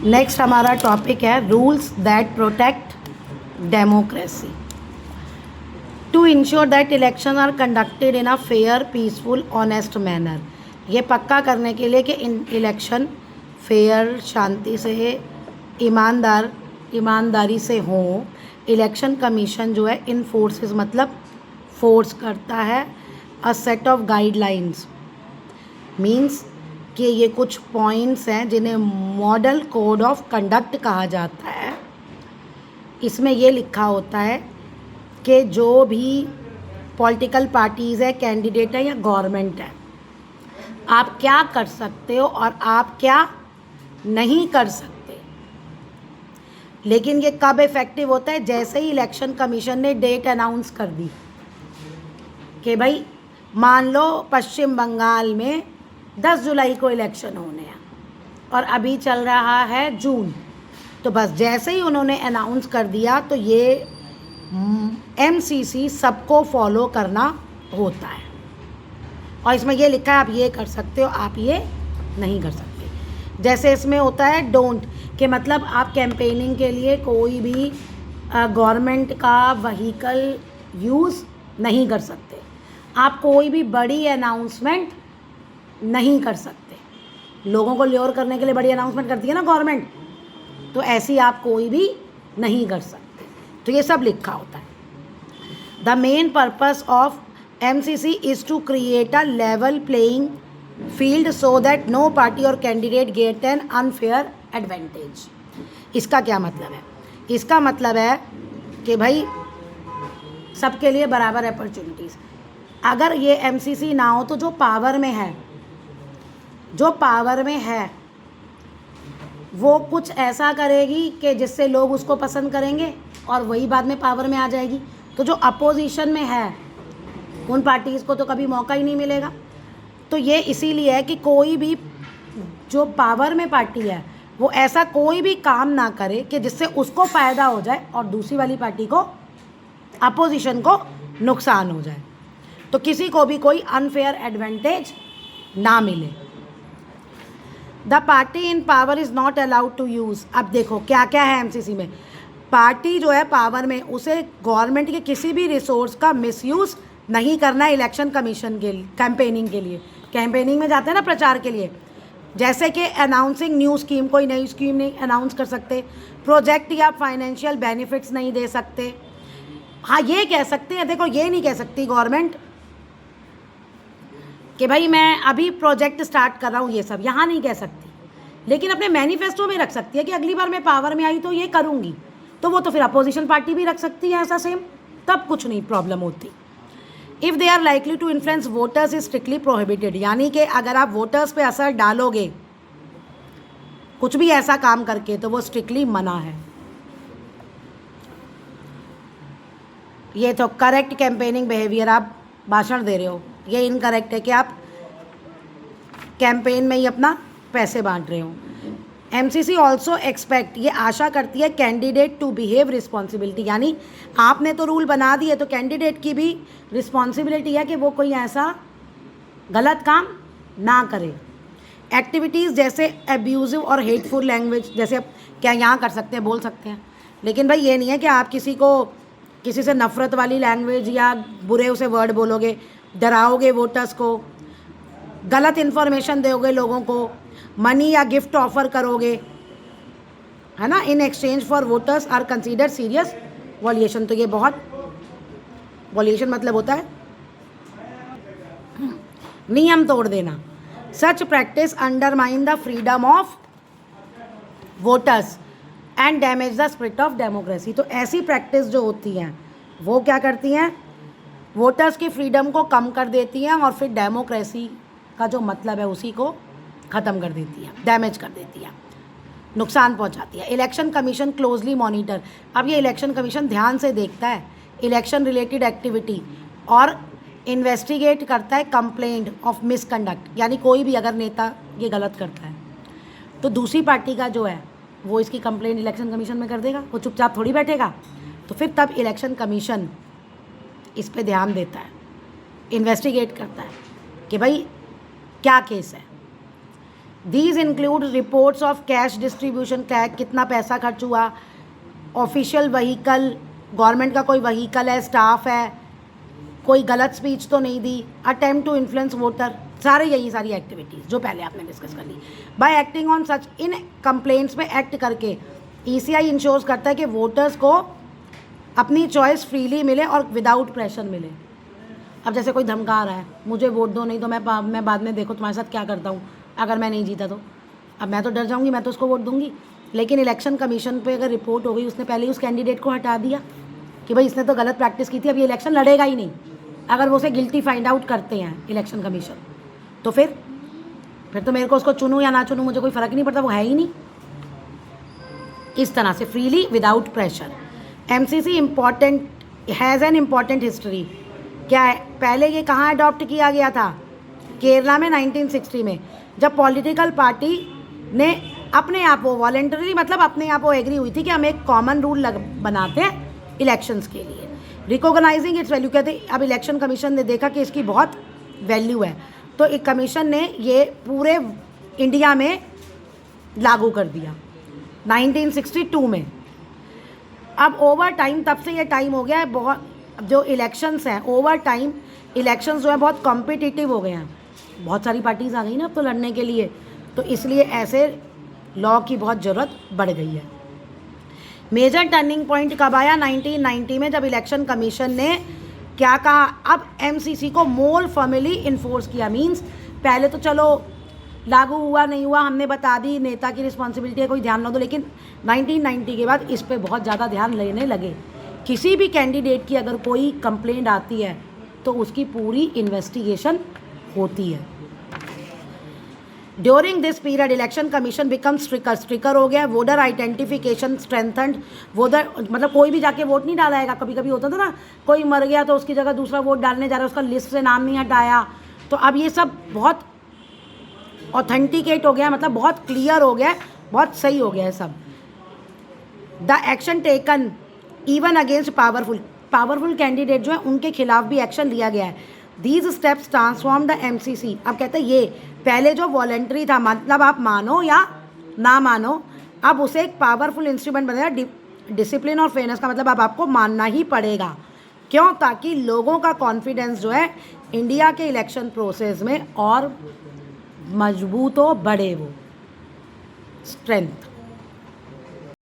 Next हमारा topic है rules that protect democracy. To ensure that election are conducted in a fair, peaceful, honest manner. ये पक्का करने के लिए कि इलेक्शन फेयर, शांति से, ईमानदारी से हों, इलेक्शन कमीशन जो है इन फोर्सेस मतलब फोर्स करता है a set of guidelines. Means कि ये कुछ पॉइंट्स हैं जिन्हें मॉडल कोड ऑफ कंडक्ट कहा जाता है। इसमें ये लिखा होता है कि जो भी पॉलिटिकल पार्टीज़ है, कैंडिडेट है या गवर्नमेंट है, आप क्या कर सकते हो और आप क्या नहीं कर सकते। लेकिन ये कब इफ़ेक्टिव होता है? जैसे ही इलेक्शन कमीशन ने डेट अनाउंस कर दी कि भाई मान लो पश्चिम बंगाल में 10 जुलाई को इलेक्शन होने हैं और अभी चल रहा है जून, तो बस जैसे ही उन्होंने अनाउंस कर दिया तो ये एमसीसी सबको फॉलो करना होता है। और इसमें ये लिखा है आप ये कर सकते हो, आप ये नहीं कर सकते। जैसे इसमें होता है डोंट, कि मतलब आप कैंपेनिंग के लिए कोई भी गवर्नमेंट का व्हीकल यूज़ नहीं कर सकते, आप कोई भी बड़ी अनाउंसमेंट नहीं कर सकते। लोगों को ल्योर करने के लिए बड़ी अनाउंसमेंट करती है ना गवर्नमेंट, तो ऐसी आप कोई भी नहीं कर सकते। तो ये सब लिखा होता है। The main purpose of MCC is to create a level playing field so that no party or candidate get an unfair advantage. इसका क्या मतलब है? इसका मतलब है कि भाई सबके लिए बराबर अपॉर्चुनिटीज़। अगर ये एमसीसी ना हो तो जो पावर में है वो कुछ ऐसा करेगी कि जिससे लोग उसको पसंद करेंगे और वही बाद में पावर में आ जाएगी। तो जो अपोजिशन में है उन पार्टीज़ को तो कभी मौका ही नहीं मिलेगा। तो ये इसीलिए है कि कोई भी जो पावर में पार्टी है वो ऐसा कोई भी काम ना करे कि जिससे उसको फ़ायदा हो जाए और दूसरी वाली पार्टी को, अपोजिशन को नुकसान हो जाए। तो किसी को भी कोई अनफेयर एडवांटेज ना मिले। The party in power is not allowed to use. अब देखो क्या क्या है एमसीसी में। पार्टी जो है पावर में, उसे गवर्नमेंट के किसी भी रिसोर्स का मिसयूज़ नहीं करना है इलेक्शन कमीशन के कैंपेनिंग के लिए। कैंपेनिंग में जाते हैं ना प्रचार के लिए, जैसे कि अनाउंसिंग न्यू स्कीम, कोई नई स्कीम नहीं अनाउंस कर सकते, प्रोजेक्ट या फाइनेंशियल बेनिफिट्स नहीं दे सकते। हाँ ये कह सकते हैं, देखो ये नहीं कह सकती गवर्नमेंट कि भाई मैं अभी प्रोजेक्ट स्टार्ट कर रहा हूँ, ये सब यहाँ नहीं कह सकती। लेकिन अपने मैनिफेस्टो में रख सकती है कि अगली बार मैं पावर में आई तो ये करूँगी। तो वो तो फिर अपोजिशन पार्टी भी रख सकती है ऐसा सेम, तब कुछ नहीं प्रॉब्लम होती। If they are likely to influence voters is strictly prohibited. यानी कि अगर आप वोटर्स पे असर डालोगे कुछ भी ऐसा काम करके तो वो स्ट्रिक्टली मना है। ये तो करेक्ट कैंपेनिंग बिहेवियर, आप भाषण दे रहे हो, ये इनकरेक्ट है कि आप कैंपेन में ही अपना पैसे बांट रहे हो। एमसीसी ऑल्सो एक्सपेक्ट, ये आशा करती है कैंडिडेट टू बिहेव रिस्पॉन्सिबिलिटी। यानी आपने तो रूल बना दिए तो कैंडिडेट की भी रिस्पॉन्सिबिलिटी है कि वो कोई ऐसा गलत काम ना करे। एक्टिविटीज़ जैसे एब्यूजिव और हेटफुल लैंग्वेज, जैसे क्या यहाँ कर सकते हैं, बोल सकते हैं, लेकिन भाई ये नहीं है कि आप किसी से नफ़रत वाली लैंग्वेज या बुरे उसे वर्ड बोलोगे, डराओगे वोटर्स को, गलत इन्फॉर्मेशन दोगे लोगों को, मनी या गिफ्ट ऑफर करोगे, है ना, in exchange for voters are consider serious violation. तो ये बहुत, वॉल्यूशन मतलब होता है नियम तोड़ देना। Such practice undermine the freedom of voters and damage the spirit of democracy. तो ऐसी प्रैक्टिस जो होती हैं वो क्या करती हैं? वोटर्स की फ्रीडम को कम कर देती हैं और फिर डेमोक्रेसी का जो मतलब है उसी को ख़त्म कर देती है, डैमेज कर देती है, नुकसान पहुंचाती है। Election commission closely monitor. अब ये इलेक्शन कमीशन ध्यान से देखता है इलेक्शन रिलेटेड एक्टिविटी और इन्वेस्टिगेट करता है कंप्लेंट ऑफ मिसकंडक्ट। यानी कोई भी अगर नेता ये गलत करता है तो दूसरी पार्टी का जो है वो इसकी कंप्लेंट इलेक्शन कमीशन में कर देगा, वो चुपचाप थोड़ी बैठेगा। तो फिर तब इलेक्शन कमीशन इस पे ध्यान देता है, इन्वेस्टिगेट करता है कि भाई क्या केस है। These include reports of cash distribution, कितना पैसा खर्च हुआ, ऑफिशियल व्हीकल, गवर्नमेंट का कोई व्हीकल है, स्टाफ है, कोई गलत स्पीच तो नहीं दी, अटेम्प्ट टू इन्फ्लुएंस वोटर, सारे यही सारी एक्टिविटीज़ जो पहले आपने डिस्कस कर ली। बाय एक्टिंग ऑन सच, इन कंप्लेंट्स में एक्ट करके ईसीआई इंश्योर्स करता है कि वोटर्स को अपनी चॉइस फ्रीली मिले और विदाउट प्रेशर मिले। अब जैसे कोई धमका रहा है मुझे वोट दो नहीं तो मैं बाद में देखो तुम्हारे साथ क्या करता हूँ अगर मैं नहीं जीता तो, अब मैं तो डर जाऊँगी, मैं तो उसको वोट दूंगी। लेकिन इलेक्शन कमीशन पे अगर रिपोर्ट हो गई, उसने पहले ही उस कैंडिडेट को हटा दिया कि भाई इसने तो गलत प्रैक्टिस की थी, अब ये इलेक्शन लड़ेगा ही नहीं। अगर वो उसे गिल्टी फाइंड आउट करते हैं इलेक्शन कमीशन, तो फिर तो मेरे को उसको चुनूँ या ना चुनूँ मुझे कोई फ़र्क नहीं पड़ता, वो है ही नहीं। इस तरह से freely without pressure. MCC important has an important history. क्या है, पहले ये कहाँ अडॉप्ट किया गया था? केरला में 1960 में, जब पॉलिटिकल पार्टी ने अपने आप वो वॉलेंटरी, मतलब अपने आप वो एग्री हुई थी कि हम एक कॉमन रूल बनाते हैं इलेक्शंस के लिए, रिकॉग्नाइजिंग इट्स वैल्यू। कहते अब इलेक्शन कमीशन ने देखा कि इसकी बहुत वैल्यू है, तो एक कमीशन ने ये पूरे इंडिया में लागू कर दिया 1962 में। अब ओवर टाइम, तब से ये टाइम हो गया है बहुत, जो इलेक्शंस हैं ओवर टाइम इलेक्शंस जो है बहुत कॉम्पिटिटिव हो गए हैं, बहुत सारी पार्टीज़ आ गई ना अब तो लड़ने के लिए, तो इसलिए ऐसे लॉ की बहुत ज़रूरत बढ़ गई है। मेजर टर्निंग पॉइंट कब आया? 1990 में, जब इलेक्शन कमीशन ने क्या कहा, अब एमसीसी को मोर फॉर्मली इन्फोर्स किया। मींस पहले तो चलो लागू हुआ नहीं हुआ हमने बता दी, नेता की रिस्पॉन्सिबिलिटी है, कोई ध्यान ना दो, लेकिन 1990 के बाद इस पे बहुत ज़्यादा ध्यान लेने लगे। किसी भी कैंडिडेट की अगर कोई कंप्लेंट आती है तो उसकी पूरी इन्वेस्टिगेशन होती है। During this period election commission become stricter हो गया। Voter identification स्ट्रेंथन्ड। वोटर मतलब कोई भी जाके वोट नहीं डालाएगा। कभी कभी होता था ना, कोई मर गया तो उसकी जगह दूसरा वोट डालने जा रहा है, उसका लिस्ट से नाम नहीं हटाया, तो अब ये सब बहुत ऑथेंटिकेट हो गया, मतलब बहुत क्लियर हो गया, बहुत सही हो गया है सब। The action taken even against powerful candidate जो है उनके खिलाफ भी एक्शन लिया गया है। These steps transform the MCC. अब कहते हैं ये पहले जो वॉलेंट्री था, मतलब आप मानो या ना मानो, अब उसे एक पावरफुल इंस्ट्रूमेंट बनाया। डिसिप्लिन और फेयरनेस का मतलब अब आपको मानना ही पड़ेगा। क्यों? ताकि लोगों का कॉन्फिडेंस जो है इंडिया के इलेक्शन प्रोसेस में और मजबूत हो, बढ़े, वो स्ट्रेंथ।